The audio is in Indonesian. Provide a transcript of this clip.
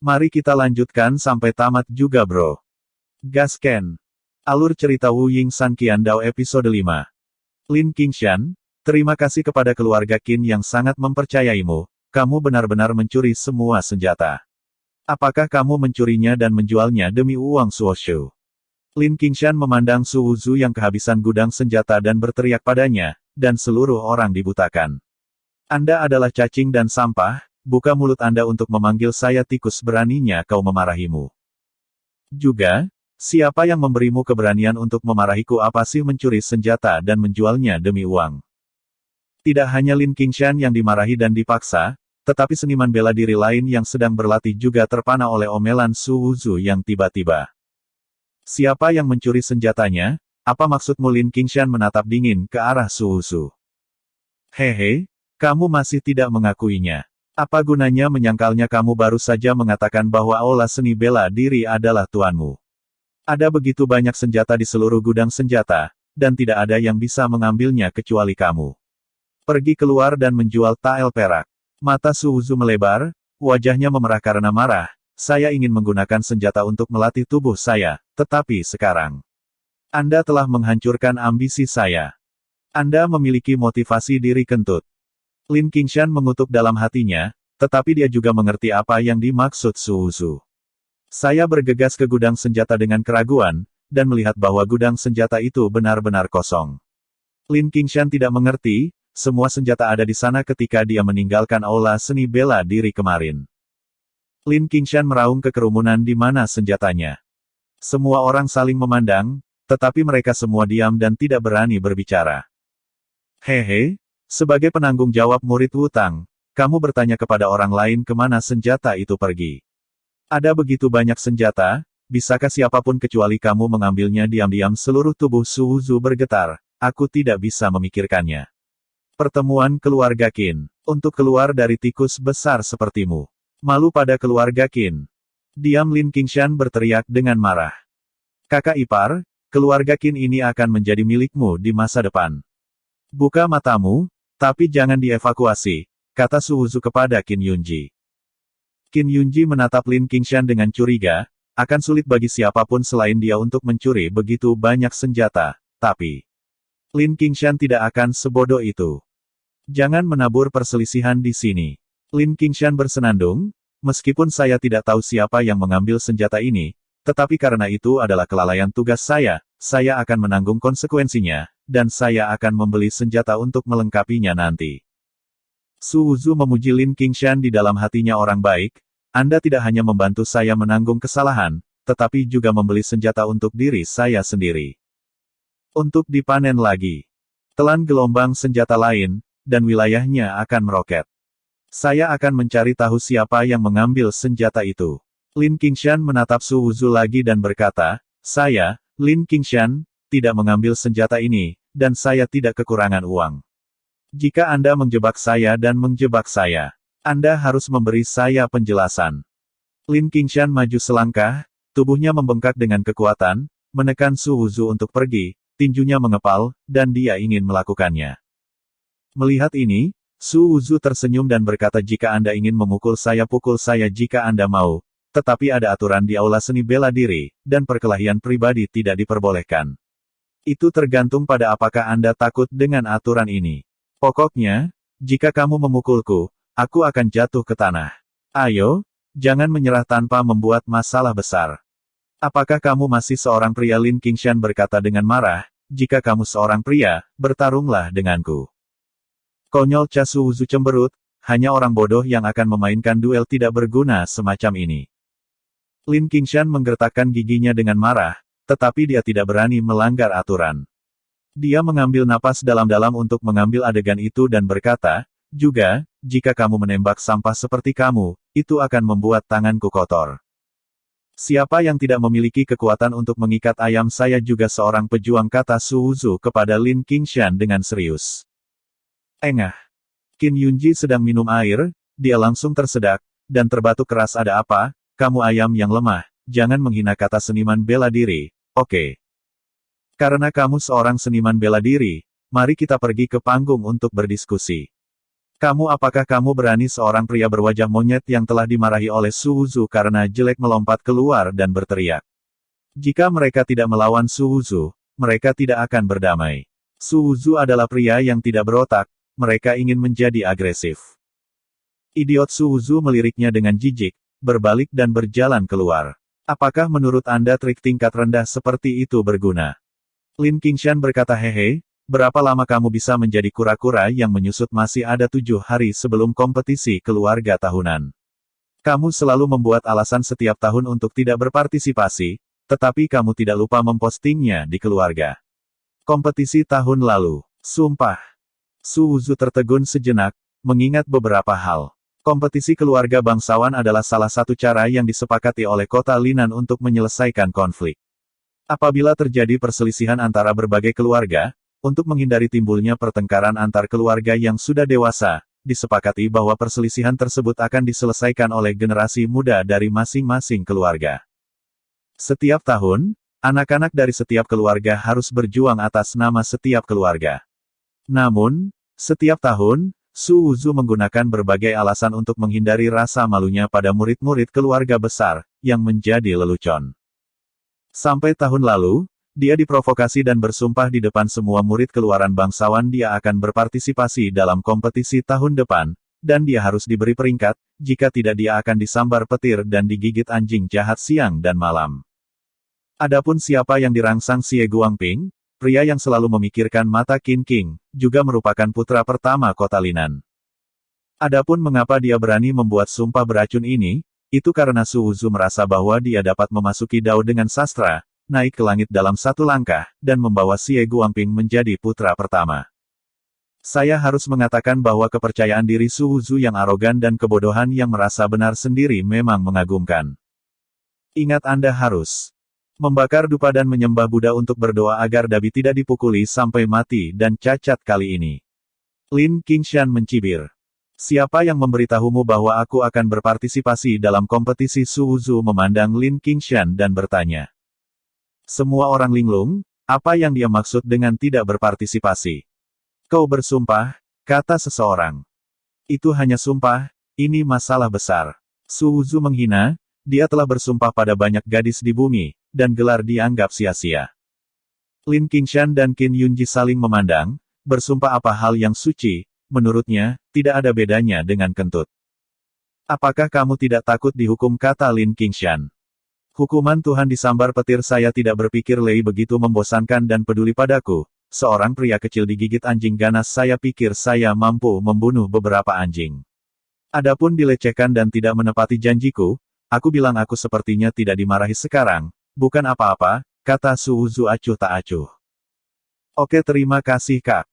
Mari kita lanjutkan sampai tamat juga bro. Gas Ken. Alur cerita Wu Ying San Qian Dao episode 5. Lin Qingshan, terima kasih kepada keluarga Qin yang sangat mempercayaimu, kamu benar-benar mencuri semua senjata. Apakah kamu mencurinya dan menjualnya demi uang Suoshu? Lin Qingshan memandang Su Wuzu yang kehabisan gudang senjata dan berteriak padanya, dan seluruh orang dibutakan. Anda adalah cacing dan sampah, buka mulut Anda untuk memanggil saya tikus, beraninya kau memarahimu. Juga, siapa yang memberimu keberanian untuk memarahiku? Apa sih mencuri senjata dan menjualnya demi uang? Tidak hanya Lin Qingshan yang dimarahi dan dipaksa, tetapi seniman bela diri lain yang sedang berlatih juga terpana oleh omelan Su Wuzu yang tiba-tiba. Siapa yang mencuri senjatanya? Apa maksudmu? Lin Qingshan menatap dingin ke arah Su Wuzu. Hehe, kamu masih tidak mengakuinya. Apa gunanya menyangkalnya? Kamu baru saja mengatakan bahwa aula seni bela diri adalah tuanmu. Ada begitu banyak senjata di seluruh gudang senjata, dan tidak ada yang bisa mengambilnya kecuali kamu. Pergi keluar dan menjual tael perak. Mata Su Wuzu melebar, wajahnya memerah karena marah. Saya ingin menggunakan senjata untuk melatih tubuh saya, tetapi sekarang Anda telah menghancurkan ambisi saya. Anda memiliki motivasi diri kentut. Lin Qingshan mengutuk dalam hatinya, tetapi dia juga mengerti apa yang dimaksud Su Wuzu. Saya bergegas ke gudang senjata dengan keraguan, dan melihat bahwa gudang senjata itu benar-benar kosong. Lin Qingshan tidak mengerti, semua senjata ada di sana ketika dia meninggalkan aula seni bela diri kemarin. Lin Qingshan meraung ke kerumunan di mana senjatanya. Semua orang saling memandang, tetapi mereka semua diam dan tidak berani berbicara. Hehe, sebagai penanggung jawab murid Wu Tang, kamu bertanya kepada orang lain kemana senjata itu pergi. Ada begitu banyak senjata, bisakah siapapun kecuali kamu mengambilnya? Diam-diam seluruh tubuh Su Wuzu bergetar, aku tidak bisa memikirkannya. Pertemuan keluarga Qin, untuk keluar dari tikus besar sepertimu. Malu pada keluarga Qin. Diam! Lin Qingshan berteriak dengan marah. Kakak ipar, keluarga Qin ini akan menjadi milikmu di masa depan. Buka matamu, tapi jangan dievakuasi, kata Su Wuzu kepada Qin Yunji. Qin Yunji menatap Lin Qingshan dengan curiga, akan sulit bagi siapapun selain dia untuk mencuri begitu banyak senjata, tapi Lin Qingshan tidak akan sebodoh itu. Jangan menabur perselisihan di sini. Lin Qingshan bersenandung, meskipun saya tidak tahu siapa yang mengambil senjata ini, tetapi karena itu adalah kelalaian tugas saya akan menanggung konsekuensinya, dan saya akan membeli senjata untuk melengkapinya nanti. Su Wuzu memuji Lin Qingshan di dalam hatinya. Orang baik, Anda tidak hanya membantu saya menanggung kesalahan, tetapi juga membeli senjata untuk diri saya sendiri. Untuk dipanen lagi. Telan gelombang senjata lain, dan wilayahnya akan meroket. Saya akan mencari tahu siapa yang mengambil senjata itu. Lin Qingshan menatap Su Wuzu lagi dan berkata, saya, Lin Qingshan, tidak mengambil senjata ini, dan saya tidak kekurangan uang. Jika Anda menjebak saya dan menjebak saya, Anda harus memberi saya penjelasan. Lin Qingshan maju selangkah, tubuhnya membengkak dengan kekuatan, menekan Su Wuzu untuk pergi, tinjunya mengepal, dan dia ingin melakukannya. Melihat ini, Su Wuzu tersenyum dan berkata, jika Anda ingin memukul saya, pukul saya jika Anda mau, tetapi ada aturan di aula seni bela diri, dan perkelahian pribadi tidak diperbolehkan. Itu tergantung pada apakah Anda takut dengan aturan ini. Pokoknya, jika kamu memukulku, aku akan jatuh ke tanah. Ayo, jangan menyerah tanpa membuat masalah besar. Apakah kamu masih seorang pria? Lin Qingshan berkata dengan marah, jika kamu seorang pria, bertarunglah denganku. Konyol, Ca. Su Wuzu cemberut, hanya orang bodoh yang akan memainkan duel tidak berguna semacam ini. Lin Qingshan menggertakkan giginya dengan marah, tetapi dia tidak berani melanggar aturan. Dia mengambil napas dalam-dalam untuk mengambil adegan itu dan berkata, juga, jika kamu menembak sampah seperti kamu, itu akan membuat tanganku kotor. Siapa yang tidak memiliki kekuatan untuk mengikat ayam? Saya juga seorang pejuang, kata Su Wuzu kepada Lin Qingshan dengan serius. Engah. Qin Yunji sedang minum air, dia langsung tersedak, dan terbatuk keras. Ada apa? Kamu ayam yang lemah, jangan menghina, kata seniman bela diri. Oke. Karena kamu seorang seniman bela diri, mari kita pergi ke panggung untuk berdiskusi. Apakah kamu berani?" Seorang pria berwajah monyet yang telah dimarahi oleh Su Wuzu karena jelek melompat keluar dan berteriak. Jika mereka tidak melawan Su Wuzu, mereka tidak akan berdamai. Su Wuzu adalah pria yang tidak berotak, mereka ingin menjadi agresif. Idiot, Su Wuzu meliriknya dengan jijik, berbalik dan berjalan keluar. "Apakah menurut Anda trik tingkat rendah seperti itu berguna?" Lin Qingshan berkata, "Hehe, berapa lama kamu bisa menjadi kura-kura yang menyusut? Masih ada 7 hari sebelum kompetisi keluarga tahunan. Kamu selalu membuat alasan setiap tahun untuk tidak berpartisipasi, tetapi kamu tidak lupa mempostingnya di keluarga. Kompetisi tahun lalu. Sumpah." Su Wuzu tertegun sejenak, mengingat beberapa hal. Kompetisi keluarga bangsawan adalah salah satu cara yang disepakati oleh kota Linan untuk menyelesaikan konflik. Apabila terjadi perselisihan antara berbagai keluarga, untuk menghindari timbulnya pertengkaran antar keluarga yang sudah dewasa, disepakati bahwa perselisihan tersebut akan diselesaikan oleh generasi muda dari masing-masing keluarga. Setiap tahun, anak-anak dari setiap keluarga harus berjuang atas nama setiap keluarga. Namun, setiap tahun, Su Wuzu menggunakan berbagai alasan untuk menghindari rasa malunya pada murid-murid keluarga besar, yang menjadi lelucon. Sampai tahun lalu, dia diprovokasi dan bersumpah di depan semua murid keluaran bangsawan dia akan berpartisipasi dalam kompetisi tahun depan, dan dia harus diberi peringkat, jika tidak dia akan disambar petir dan digigit anjing jahat siang dan malam. Adapun siapa yang dirangsang Xie Guangping, pria yang selalu memikirkan mata Qin King, juga merupakan putra pertama kota Linan. Adapun mengapa dia berani membuat sumpah beracun ini, itu karena Su Wuzu merasa bahwa dia dapat memasuki Dao dengan sastra, naik ke langit dalam satu langkah, dan membawa Xie Guangping menjadi putra pertama. Saya harus mengatakan bahwa kepercayaan diri Su Wuzu yang arogan dan kebodohan yang merasa benar sendiri memang mengagumkan. Ingat, Anda harus membakar dupa dan menyembah Buddha untuk berdoa agar Dabi tidak dipukuli sampai mati dan cacat kali ini. Lin Qingshan mencibir. "Siapa yang memberitahumu bahwa aku akan berpartisipasi dalam kompetisi?" Su Wuzu memandang Lin Qingshan dan bertanya. Semua orang linglung, apa yang dia maksud dengan tidak berpartisipasi? "Kau bersumpah," kata seseorang. "Itu hanya sumpah, ini masalah besar." Su Wuzu menghina, dia telah bersumpah pada banyak gadis di bumi, dan gelar dianggap sia-sia. Lin Qingshan dan Qin Yunji saling memandang, bersumpah apa hal yang suci, menurutnya, tidak ada bedanya dengan kentut. "Apakah kamu tidak takut dihukum?" kata Lin Qingshan. "Hukuman Tuhan disambar petir." "Saya tidak berpikir Lei begitu membosankan dan peduli padaku." Seorang pria kecil digigit anjing ganas. "Saya pikir saya mampu membunuh beberapa anjing. Adapun dilecehkan dan tidak menepati janjiku, aku bilang aku sepertinya tidak dimarahi sekarang. Bukan apa-apa," kata Su Wuzu acuh tak acuh. "Oke, terima kasih Kak.